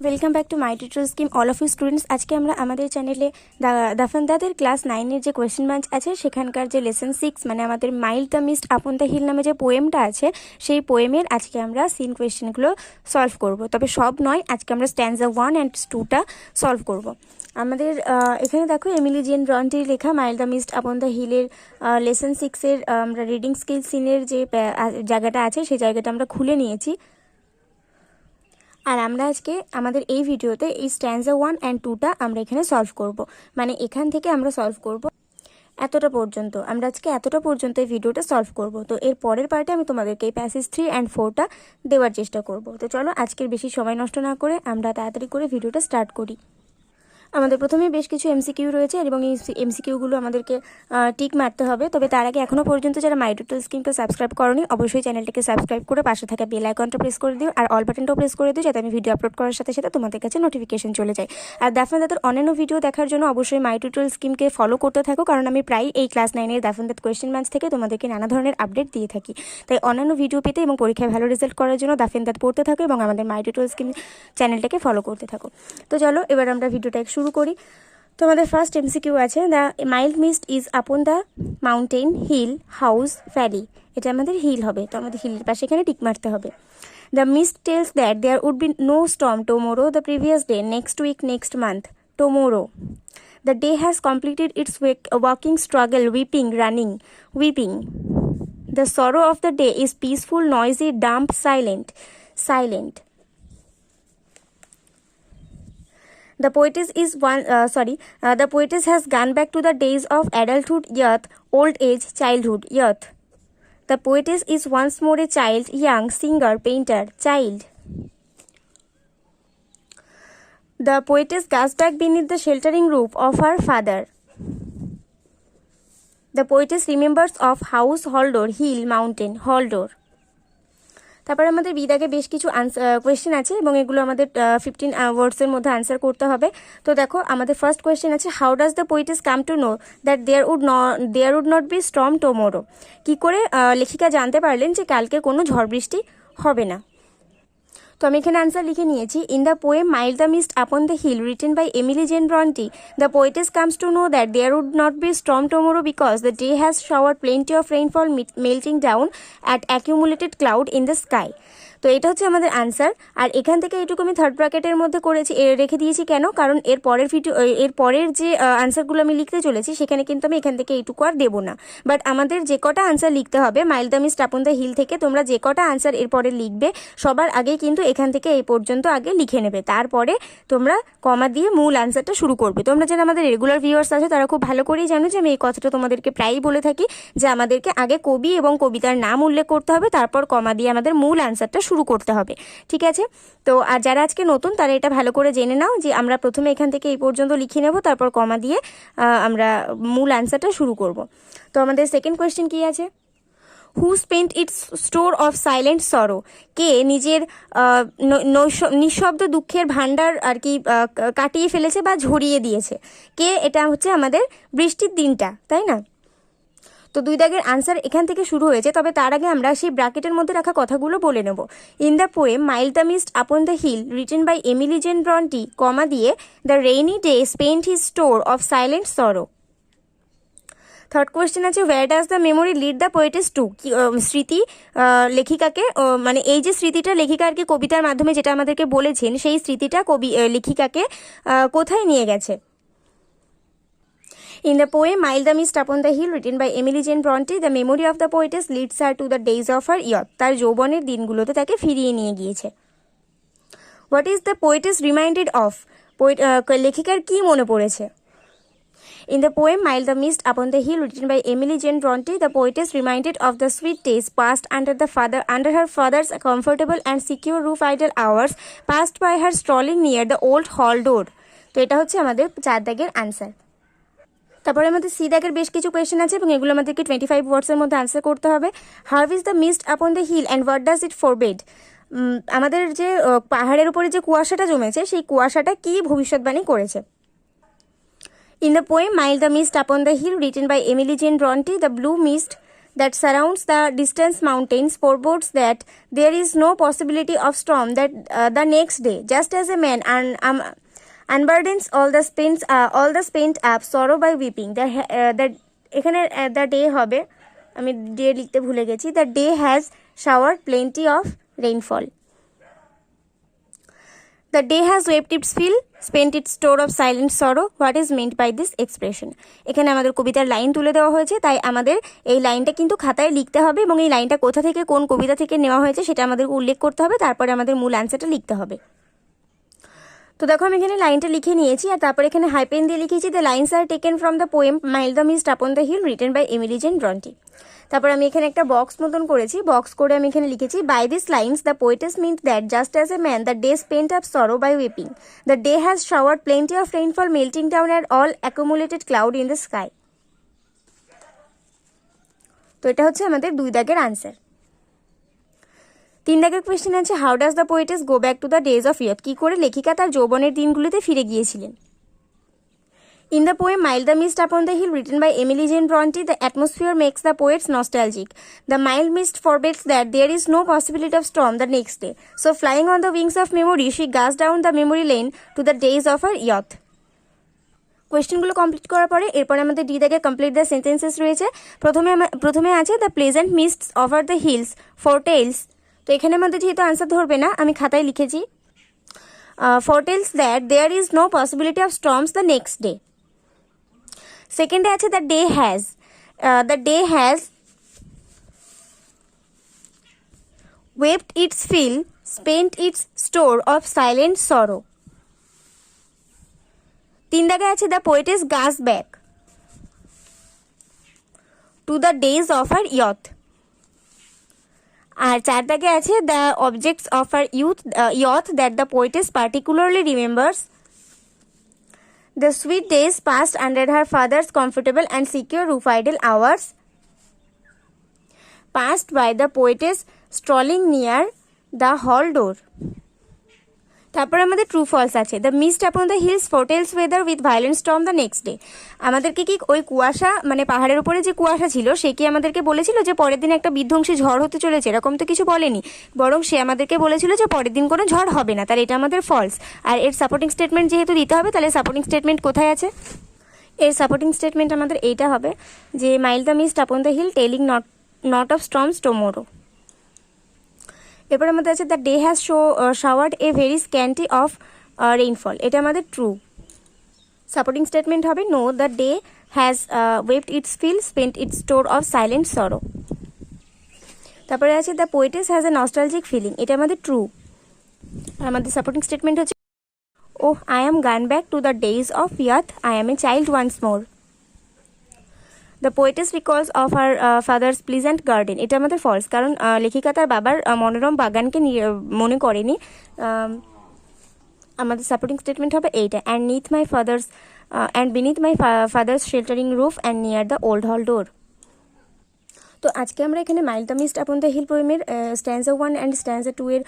Welcome back to my tutorial scheme all of you students. আজকে আমরা আমাদের চ্যানেলে দাফ অ্যান্ড দাদের ক্লাস 9-এর যে কোয়েশ্চেন ব্যাংক আছে সেখানকার যে লেসন 6 মানে আমাদের mild the mist upon the hill নামে যে পোয়েমটা আছে সেই পোয়েমের আজকে আমরা সিন কোয়েশ্চেনগুলো সলভ করব। তবে সব নয়, আজকে আমরা স্ট্যান্জা 1 অ্যান্ড 2টা সলভ করব। আমাদের এখানে দেখো এমিলি জেন ব্রন্টির লেখা mild the mist upon the হিলের লেসন 6-এর আমরা রিডিং স্কিল সিনের যে জায়গাটা আছে সেই জায়গাটা আমরা খুলে নিয়েছি। আর আমরা আজকে আমাদের এই ভিডিওতে এই স্ট্যান্জা 1 অ্যান্ড 2টা আমরা এখানে সলভ করব। মানে এখান থেকে আমরা সলভ করব এতটা পর্যন্ত। আমরা আজকে এতটা পর্যন্ত এই ভিডিওটা সলভ করব। তো এর পরের পার্টে আমি তোমাদেরকে এই প্যাসেজ 3 অ্যান্ড 4টা দেওয়ার চেষ্টা করব। তো চলো আজকের বেশি সময় নষ্ট না করে আমরা তাড়াতাড়ি করে ভিডিওটা স্টার্ট করি। আমাদের প্রথমে বেশ কিছু এমসিকিউ রয়েছে এবং এই এমসিকিউগুলো আমাদেরকে টিক মারতে হবে। তবে তার আগে এখনও পর্যন্ত যারা মাই টিউটোরিয়াল স্কিমকে সাবস্ক্রাইব করনি অবশ্যই চ্যানেলটাকে সাবস্ক্রাইব করে পাশে থাকা বেল আইকনটা প্রেস করে দিও আর অল বাটনটাও প্রেস করে দিও যাতে আমি ভিডিও আপলোড করার সাথে সাথে তোমাদের কাছে নোটিফিকেশন চলে যায়। আর দাফ অ্যান্ড দাতের অন্যান্য ভিডিও দেখার জন্য অবশ্যই মাই টিউটোরিয়াল স্কিমকে ফলো করতে থাকো, কারণ আমি প্রায় এই ক্লাস 9-এর দাফ অ্যান্ড দাত কোয়েশ্চেন ব্যাংক থেকে তোমাদেরকে নানা ধরনের আপডেট দিয়ে থাকি। তাই অন্যান্য ভিডিও পেতে এবং পরীক্ষায় ভালো রেজাল্ট করার জন্য দাফ অ্যান্ড দাত পড়তে থাকো এবং আমাদের মাই টিউটোরিয়াল স্কিম চ্যানেলটাকে ফলো করতে থাকো। তো চলো এবার আমরা ভিডিওটা শুরু করি। তো আমাদের ফার্স্ট এমসিকিউ আছে, the mild mist is upon the mountain hill house valley. এটা আমাদের হিল হবে, তো আমাদের হিলের পাশে এখানে টিক মারতে হবে। The mist tells that there would be no storm tomorrow, the previous day, next week, next month, tomorrow. The day has completed its walking struggle, weeping, running, weeping. The sorrow of the day is peaceful, noisy, damp, silent, silent. The poetess has gone back to the days of adulthood, youth, old age, childhood, youth. The poetess is once more a child, young, singer, painter, child. The poetess goes back beneath the sheltering roof of her father. The poetess remembers of house, Haldor, hill, mountain, Haldor. তারপরে আমাদের বিদাগে বেশ কিছু question আছে এবং এগুলো আমাদের 15 ওয়ার্ডসের মধ্যে answer করতে হবে। তো দেখো আমাদের ফার্স্ট কোয়েশ্চেন আছে, how does the poetess come to know that there would not be storm tomorrow. কী করে লেখিকা জানতে পারলেন যে কালকে কোনো ঝড় বৃষ্টি হবে না। তো আমি এখানে আনসার লিখে নিয়েছি। In the poem mild the mist upon the hill written by Emily Jane Brontë, the poetess comes to know that there would not be storm tomorrow because the day has shower plenty of rainfall melting down at accumulated cloud in the sky. তো এটা হচ্ছে আমাদের answer. আর এখান থেকে এইটুকু আমি third ব্র্যাকেটের মধ্যে করেছি রেখে দিয়েছি কেন, কারণ এর পরের যে আনসারগুলো আমি লিখতে চলেছি সেখানে কিন্তু আমি এখান থেকে এইটুকু আর দেবো না। বাট আমাদের যে কটা আনসার লিখতে হবে mild the mist upon the hill থেকে তোমরা যে কটা আনসার এরপরে লিখবে সবার আগে কিন্তু এখান থেকে এই পর্যন্ত আগে লিখে নেবে, তারপরে তোমরা কমা দিয়ে মূল আনসারটা শুরু করবে। তোমরা যারা আমাদের রেগুলার ভিউয়ার্স আছে তারা খুব ভালো করেই জানো যে আমি এই কথাটা তোমাদেরকে প্রায়ই বলে থাকি যে আমাদেরকে আগে কবি এবং কবিতার নাম উল্লেখ করতে হবে, তারপর কমা দিয়ে আমাদের মূল আনসারটা শুরু করতে হবে। ঠিক আছে? তো আর যারা আজকে নতুন তারা এটা ভালো করে জেনে নাও যে আমরা প্রথমে এখান থেকে এই পর্যন্ত লিখে নেব, তারপর কমা দিয়ে আমরা মূল আনসারটা শুরু করব। তো আমাদের সেকেন্ড কোয়েশ্চেন কি আছে, who spent its store of silent sorrow. কে নিজের নিঃশব্দ দুঃখের ভাণ্ডার আর কি কাটিয়ে ফেলেছে বা ঝরিয়ে দিয়েছে। কে? এটা হচ্ছে আমাদের বৃষ্টির দিনটা, তাই না? তো দুই দাগের আনসার এখান থেকে শুরু হয়েছে, তবে তার আগে আমরা সেই ব্র্যাকেটের মধ্যে রাখা কথাগুলো বলে নেব। In the poem mild the mist upon the hill written by Emily Jane Bronte, comma দিয়ে the rainy day spent his store of silent sorrow. Third question আছে, where does the memory lead the poetess to. স্মৃতি লেখিকাকে মানে এই যে স্মৃতিটা লেখিকা আর কি কবিতার মাধ্যমে যেটা আমাদেরকে বলেছেন সেই স্মৃতিটা লেখিকাকে কোথায় নিয়ে গেছে। In the poem Mild the Mist Upon the Hill written by Emily Jane Bronte, the memory of the poetess leads her to the days of her youth. তার যৌবনের দিনগুলোতে তাকে ফিরিয়ে নিয়ে গিয়েছে। What is the poetess reminded of? লেখিকার কি মনে পড়েছে? In the poem Mild the Mist Upon the Hill written by Emily Jane Bronte, the poetess reminded of the sweet days passed under her father's comfortable and secure roof idle hours passed by her strolling near the old hall door. তো এটা হচ্ছে আমাদের 4 দাগের answer. তারপরে আমাদের C দাগের বেশ কিছু কোয়েশ্চেন আছে এবং এগুলো আমাদেরকে 25 ওয়ার্ডসের মধ্যে আনসার করতে হবে। How is the mist upon the hill and what does it forebode. আমাদের যে পাহাড়ের উপরে যে কুয়াশাটা জমেছে সেই কুয়াশাটা কি ভবিষ্যৎবাণী করেছে। In the poem mild the mist upon the hill written by Emily Jane Brontë, the blue mist that surrounds the distant mountains forebodes that there is no possibility of storm that the next day, just as a man unburdens all the spent up sorrow by weeping. এখানে the day হবে, আমি day লিখতে ভুলে গেছি. The day has showered plenty of rainfall. The day has wept its fill, spent its store of silent sorrow. What is meant by this expression? এখানে আমাদের কবিতার line তুলে দেওয়া হয়েছে, তাই আমাদের এই লাইনটা কিন্তু খাতায় লিখতে হবে এবং এই লাইনটা কোথা থেকে কোন কবিতা থেকে নেওয়া হয়েছে সেটা আমাদেরকে উল্লেখ করতে হবে, তারপরে আমাদের মূল অ্যান্সারটা লিখতে হবে. তো দেখো আমি এখানে লাইনটা লিখে নিয়েছি আর তারপরে এখানে হাইপেন দিয়ে লিখেছি the lines are taken from the poem mild the mist upon the hill written by Emily Jane Brontë. তারপর আমি এখানে একটা বক্স মতন করেছি, বক্স করে আমি এখানে লিখেছি by this lines the poetess meant that just as a man the day spent up sorrow by weeping the day has showered plenty of rainfall melting down at all accumulated cloud in the sky. তো এটা হচ্ছে আমাদের 2 দাগের answer. 3 দাগের question আছে how does the poetess go back to the days of youth. কী করে লেখিকা তার যৌবনের দিনগুলিতে ফিরে গিয়েছিলেন. In the poem Mild the Mist Upon the Hill, written by Emily Jane Bronte, the atmosphere makes the poets nostalgic. The mild mist forbids that there is no possibility of storm the next day. So, flying on the wings of memory, she gazed down the memory lane to the days of her youth. কোয়েশ্চেনগুলো complete করার পরে এরপরে আমাদের D দাগে complete the sentences রয়েছে. প্রথমে আছে the pleasant mists over the hills foretells. তো এখানে আমাদের যেহেতু আনসার ধরবে না, আমি খাতায় লিখেছি foretells that there is no possibility of storms the next day. সেকেন্ডে আছে the day has wept its fill spent its store of silent sorrow. 3 দাগে আছে the poetess goes back to the days of her youth. আর 4 দাগে আছে the objects of her youth that the poetess particularly remembers. The sweet days passed under her father's comfortable and secure roof, idle hours passed by the poetess strolling near the hall door. তারপর আমাদের true false আছে the mist upon the hills foretells weather with violent storm the next day. আমাদেরকে কি ওই কুয়াশা মানে পাহাড়ের উপরে যে কুয়াশা ছিল সে কি আমাদেরকে বলেছিল যে পরের দিন একটা বিধ্বংসী ঝড় হতে চলেছে, এরকম তো কিছু বলেনি, বরং সে আমাদেরকে বলেছিল যে পরের দিন কোনো ঝড় হবে না, তাহলে এটা আমাদের ফলস. আর এর সাপোর্টিং স্টেটমেন্ট যেহেতু দিতে হবে, তাহলে সাপোর্টিং স্টেটমেন্ট কোথায় আছে? এর সাপোর্টিং স্টেটমেন্ট আমাদের এইটা হবে যে mild the mist upon the hill telling not of storms tomorrow. এরপর আমাদের আছে the day has showered a very scanty of rainfall. এটা আমাদের ট্রু. সাপোর্টিং স্টেটমেন্ট হবে no the day has wept its fill spent its store of silent sorrow. তারপরে আছে the poetess has a nostalgic feeling. এটা আমাদের true. আর আমাদের supporting statement হচ্ছে ওহ I am gone back to the days of youth I am a child once more. The poetess recalls of her father's pleasant garden. এটা আমাদের false, কারণ লেখিকা তার বাবার মনোরম বাগানকে মনে করেনি. আমাদের সাপোর্টিং স্টেটমেন্ট হবে এইটা and beneath my father's sheltering roof and near the old hall door. তো আজকে আমরা এখানে mild the mist upon the hill পোয়েমের স্ট্যান্সা 1 অ্যান্ড স্ট্যান্সা 2 এর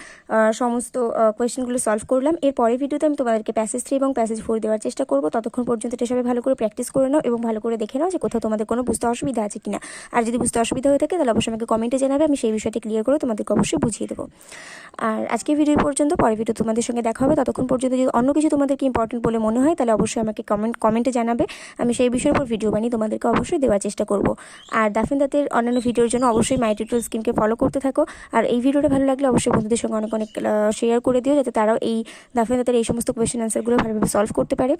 সমস্ত কোয়েশ্চেনগুলো সলভ করলাম. এর পরের ভিডিওতে আমি তোমাদেরকে প্যাসেজ 3 এবং প্যাসেজ 4 দেওয়ার চেষ্টা করবো. ততক্ষণ পর্যন্ত এটা সবাই ভালো করে প্র্যাকটিস করে নাও এবং ভালো করে দেখে নাও যে কোথাও তোমাদের কোনো বুঝতে অসুবিধা আছে কিনা. আর যদি বুঝতে অসুবিধা হয়ে থাকে তাহলে অবশ্যই আমাকে কমেন্টে জানাবে, আমি সেই বিষয়টি ক্লিয়ার করে তোমাদেরকে অবশ্যই বুঝিয়ে দেবো. আর আজকে ভিডিও পর্যন্ত, পরের ভিডিও তোমাদের সঙ্গে দেখা হবে. ততক্ষণ পর্যন্ত যদি অন্য কিছু তোমাদেরকে ইম্পর্টেন্ট বলে মনে হয় তাহলে অবশ্যই আমাকে কমেন্টে জানাবে, আমি সেই বিষয়ের উপর ভিডিও বানিয়ে তোমাদেরকে অবশ্যই দেওয়ার চেষ্টা করবো. আর ডাফ এন্ড ডাতের অন্যান্য ভিডিওর জন্য অবশ্যই মাই টিউটোরিয়াল স্কিমকে ফলো করতে থাকো. আর এই ভিডিওটা ভালো লাগলে অবশ্যই বন্ধুদের সঙ্গে অনেক শেয়ার করে দিও, যাতে তারাও এই ডাফ এন্ড ডাতের এই সমস্ত কোয়েশ্চেন আনসারগুলো ভালোভাবে সলভ করতে পারে.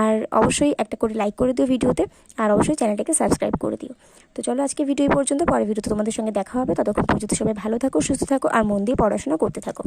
আর অবশ্যই একটা করে লাইক করে দিও ভিডিওতে, আর অবশ্যই চ্যানেলটাকে সাবস্ক্রাইব করে দিও. তো চলো আজকে ভিডিও পর্যন্ত, পরের ভিডিওতে তোমাদের সঙ্গে দেখা হবে. ততক্ষণ পর্যন্ত সবাই ভালো থাকো, সুস্থ থাকো আর মন দিয়ে পড়াশোনা করতে থাকো.